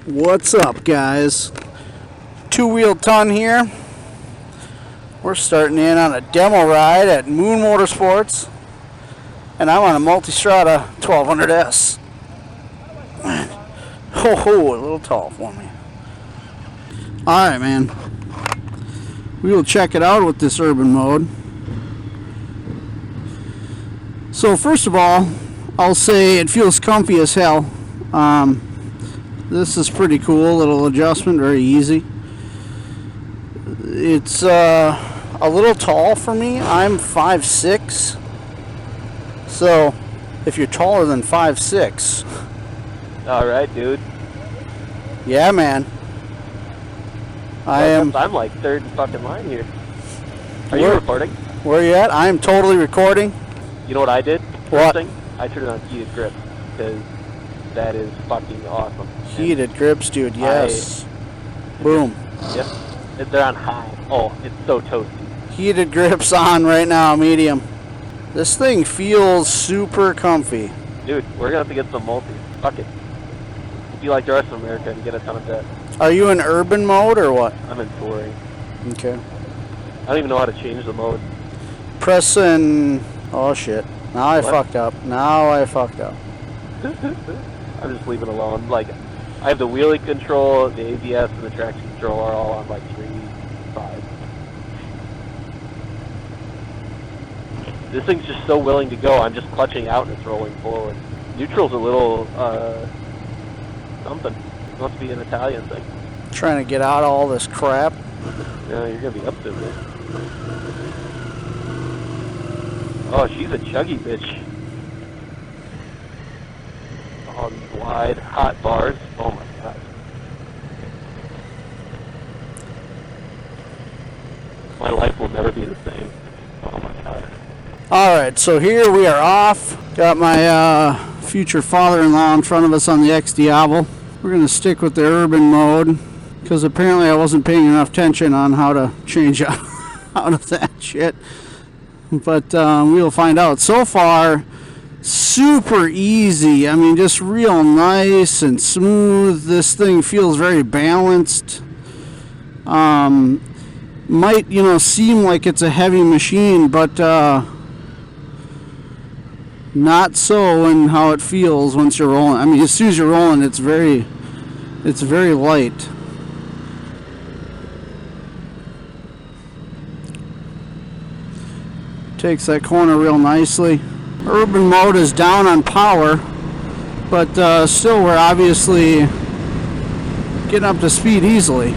What's up, guys? Two-wheel ton here. We're starting in on a demo ride at Moon Motorsports, and I'm on a Multistrada 1200s. Ho, a little tall for me. Alright, man. We will check it out with this urban mode. So first of all, I'll say it feels comfy as hell. This is pretty cool, little adjustment, very easy. It's a little tall for me. I'm 5'6", so if you're taller than 5'6", all right, dude. Yeah, man. I'm like third in fucking line here. Are you recording? Where you at? I am totally recording. You know what I did? What? First thing, I turned on heated grip because that is fucking awesome. Heated grips, dude. Yes. Boom. Yep. They're on high. Oh, it's so toasty. Heated grips on right now, medium. This thing feels super comfy. Dude, we're gonna have to get some multi. Fuck it. Be like the rest of America and get a ton of that. Are you in urban mode or what? I'm in touring. Okay. I don't even know how to change the mode. Press and... Oh shit. Now I fucked up. I'm just leaving it alone. Like, I have the wheelie control, the ABS, and the traction control are all on like 3, 5. This thing's just so willing to go. I'm just clutching out and it's rolling forward. Neutral's a little, something. It must be an Italian thing. Trying to get out of all this crap. Yeah, you're gonna be up to this. Oh, she's a chuggy bitch. Oh, these wide, hot bars. Oh my god. My life will never be the same. Oh my god. Alright, so here we are off. Got my future father-in-law in front of us on the X Diablo. We're going to stick with the urban mode because apparently I wasn't paying enough attention on how to change out of that shit. But we'll find out. So far, super easy. I mean, just real nice and smooth. This thing feels very balanced. Might, seem like it's a heavy machine, but not so in how it feels once you're rolling. I mean, as soon as you're rolling, it's very light. Takes that corner real nicely. Urban mode is down on power, but still we're obviously getting up to speed easily.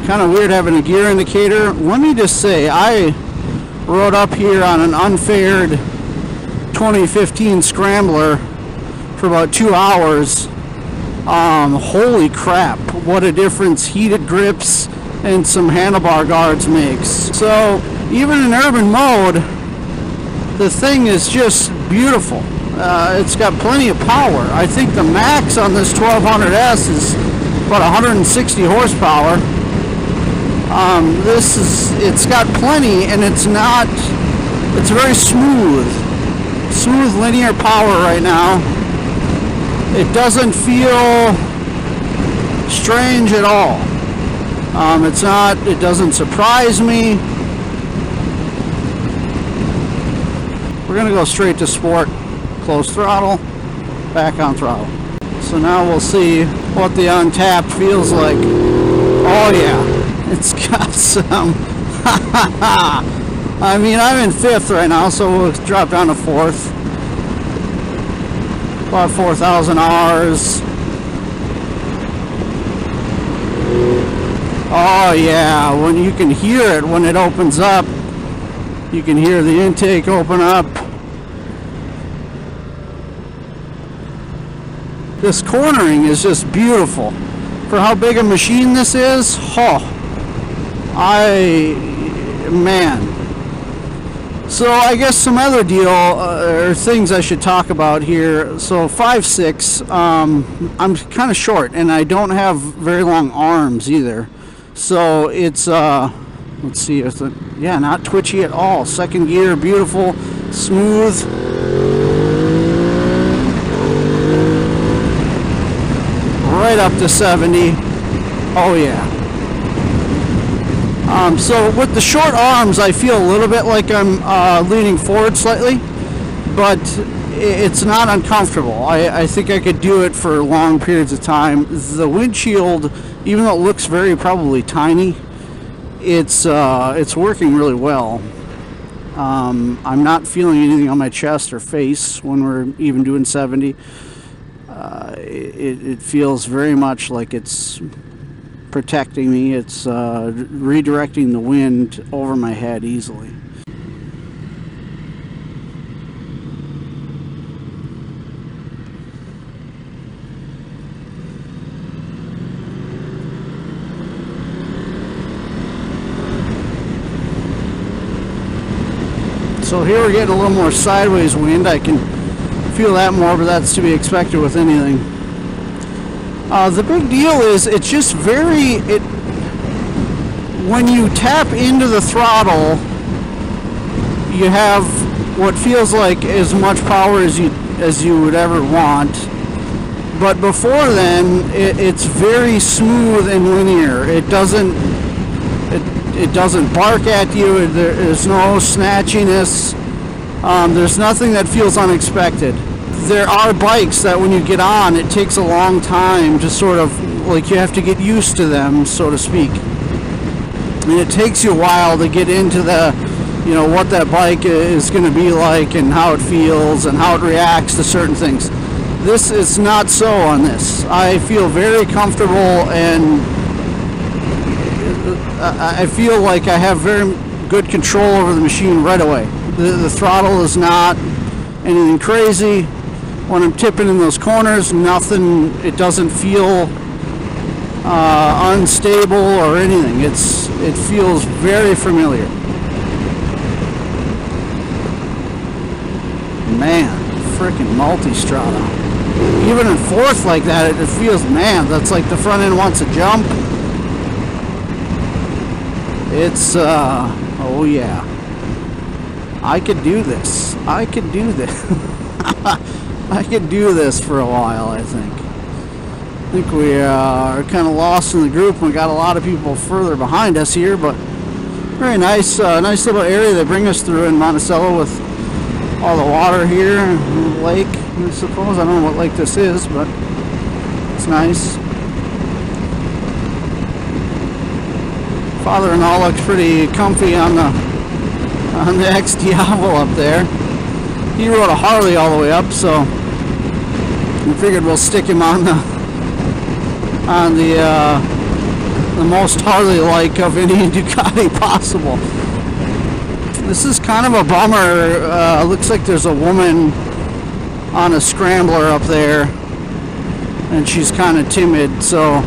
Kind of weird having a gear indicator. Let me just say, I rode up here on an unfaired 2015 Scrambler for about 2 hours. Holy crap, what a difference heated grips and some handlebar guards makes. So even in urban mode, the thing is just beautiful. It's got plenty of power. I think the max on this 1200s is about 160 horsepower. It's got plenty, and it's very smooth linear power right now. It doesn't feel strange at all. It doesn't surprise me. We're gonna go straight to sport, close throttle, back on throttle. So now we'll see what the untapped feels like. Oh yeah, it's got some. I mean, I'm in 5th right now, so we'll drop down to 4th. About 4,000 Rs. Oh yeah, when you can hear it when it opens up. You can hear the intake open up. This cornering is just beautiful. For how big a machine this is, man. So I guess some other deal or things I should talk about here. So 5'6", I'm kind of short and I don't have very long arms either. So it's let's see if not twitchy at all. Second gear, beautiful, smooth. right up to 70. Oh yeah. So with the short arms, I feel a little bit like I'm leaning forward slightly, but it's not uncomfortable. I think I could do it for long periods of time. The windshield, even though it looks very probably tiny, it's working really well. I'm not feeling anything on my chest or face when we're even doing 70. It feels very much like it's protecting me. It's redirecting the wind over my head easily. So here we're getting a little more sideways wind. I can feel that more, but that's to be expected with anything. The big deal is it's just when you tap into the throttle, you have what feels like as much power as you would ever want. But before then, it's very smooth and linear. It doesn't bark at you. There's no snatchiness. There's nothing that feels unexpected. There are bikes that when you get on, it takes a long time to sort of, like, you have to get used to them, so to speak. And it takes you a while to get into what that bike is going to be like and how it feels and how it reacts to certain things. This is not so on this. I feel very comfortable, and I feel like I have very good control over the machine right away. The throttle is not anything crazy. When I'm tipping in those corners, nothing, it doesn't feel unstable or anything. It feels very familiar. Man, freaking Multistrada. Even in fourth like that, it feels, man, that's like the front end wants to jump. It's, oh yeah. I could do this. I could do this. I could do this for a while, I think. I think we are kind of lost in the group. We got a lot of people further behind us here, but very nice, nice little area they bring us through in Monticello with all the water here, and the lake, I suppose. I don't know what lake this is, but it's nice. Father-in-law looks pretty comfy on the X Diavolo up there. He rode a Harley all the way up, so we figured we'll stick him on the most Harley-like of any Ducati possible. This is kind of a bummer. Looks like there's a woman on a scrambler up there, and she's kind of timid, so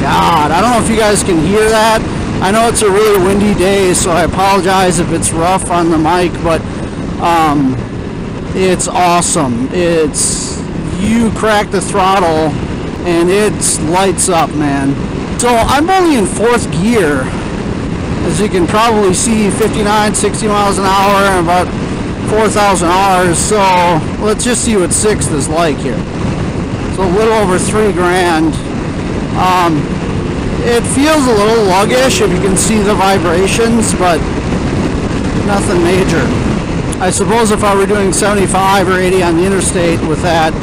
God, I don't know if you guys can hear that. I know it's a really windy day, so I apologize if it's rough on the mic, but it's awesome. You crack the throttle and it lights up, man. So I'm only in fourth gear, as you can probably see, 59, 60 miles an hour and about 4,000 Rs. So let's just see what sixth is like here. So a little over $3,000. It feels a little luggish if you can see the vibrations, but nothing major. I suppose if I were doing 75 or 80 on the interstate with that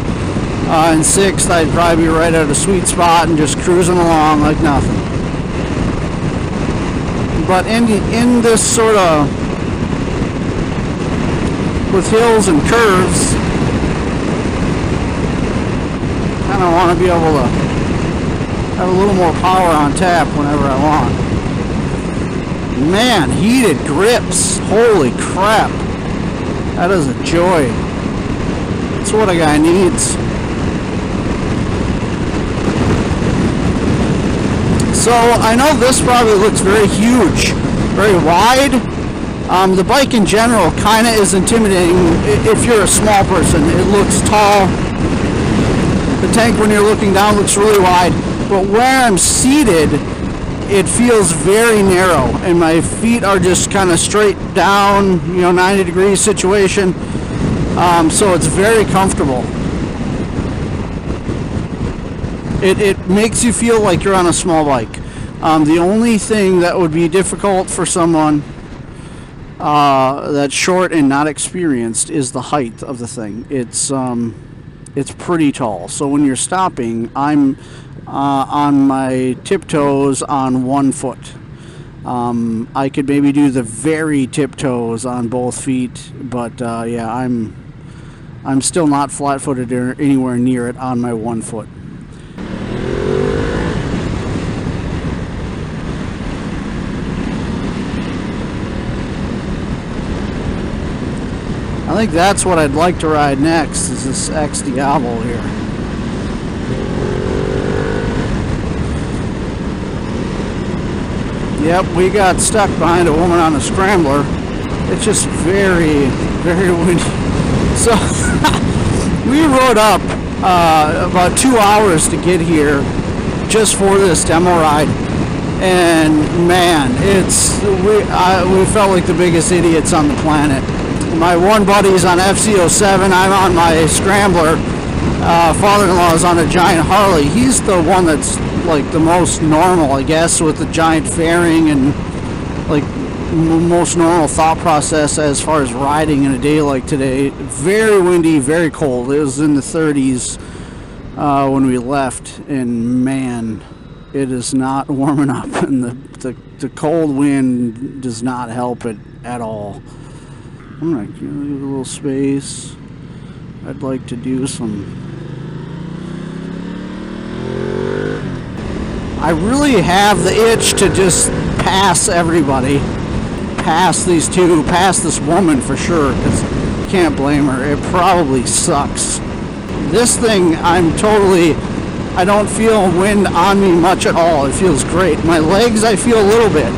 in sixth, I'd probably be right at a sweet spot and just cruising along like nothing. But in this sort of, with hills and curves, kind of want to be able to have a little more power on tap whenever I want. Man, heated grips. Holy crap. That is a joy. That's what a guy needs. So I know this probably looks very huge, very wide. The bike in general kind of is intimidating if you're a small person. It looks tall. The tank, when you're looking down, looks really wide. But where I'm seated, it feels very narrow, and my feet are just kind of straight down, 90-degree situation. So it's very comfortable. It makes you feel like you're on a small bike. The only thing that would be difficult for someone that's short and not experienced is the height of the thing. It's pretty tall. So when you're stopping, I'm on my tiptoes on 1 foot. I could maybe do the very tiptoes on both feet, but yeah, I'm still not flat-footed or anywhere near it on my 1 foot. I think that's what I'd like to ride next, is this X Diablo here. Yep, we got stuck behind a woman on a scrambler. It's just very, very windy. So we rode up about 2 hours to get here just for this demo ride. And man, we felt like the biggest idiots on the planet. My one buddy's on FC07, I'm on my scrambler. Father-in-law is on a giant Harley. He's the one that's like the most normal, I guess, with the giant fairing and like most normal thought process as far as riding in a day like today. Very windy, very cold. It was in the 30s when we left, and man, it is not warming up, and the cold wind does not help it at all. I'm gonna give it a little space. I'd like to do some. I really have the itch to just pass everybody, pass these two, pass this woman for sure, because you can't blame her. It probably sucks. This thing, I don't feel wind on me much at all. It feels great. My legs, I feel a little bit,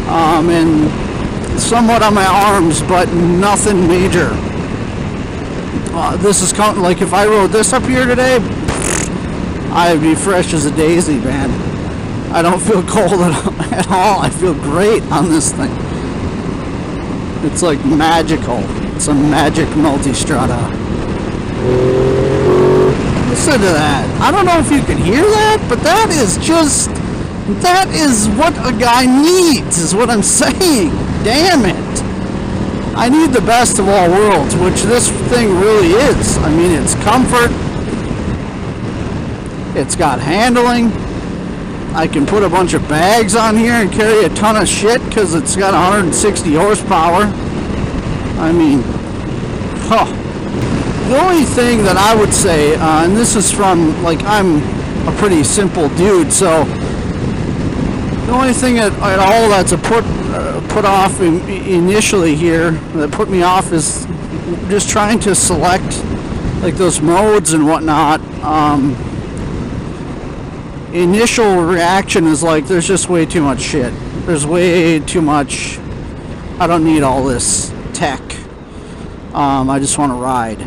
and somewhat on my arms, but nothing major. This is like if I rode this up here today, I'd be fresh as a daisy, man. I don't feel cold at all. I feel great on this thing. It's like magical. It's a magic Multistrada. Listen to that. I don't know if you can hear that, but that is what a guy needs, is what I'm saying. Damn it. I need the best of all worlds, which this thing really is. I mean, it's comfort. It's got handling. I can put a bunch of bags on here and carry a ton of shit because it's got 160 horsepower. I mean, the only thing that I would say, and this is from, like, I'm a pretty simple dude, so the only thing at all that's a put off initially here, that put me off, is just trying to select like those modes and whatnot. Initial reaction is like, there's just way too much shit. There's way too much. I don't need all this tech. I just want to ride.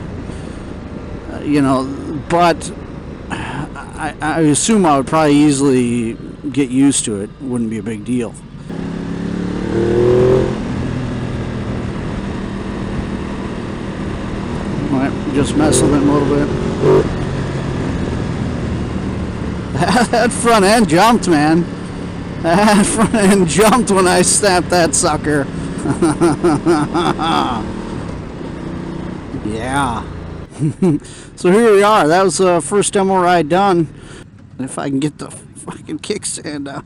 But I assume I would probably easily get used to it. Wouldn't be a big deal. Might just mess with it a little bit. That front end jumped, man. That front end jumped when I snapped that sucker. Yeah. So here we are. That was the first demo ride done. If I can get the fucking kickstand out.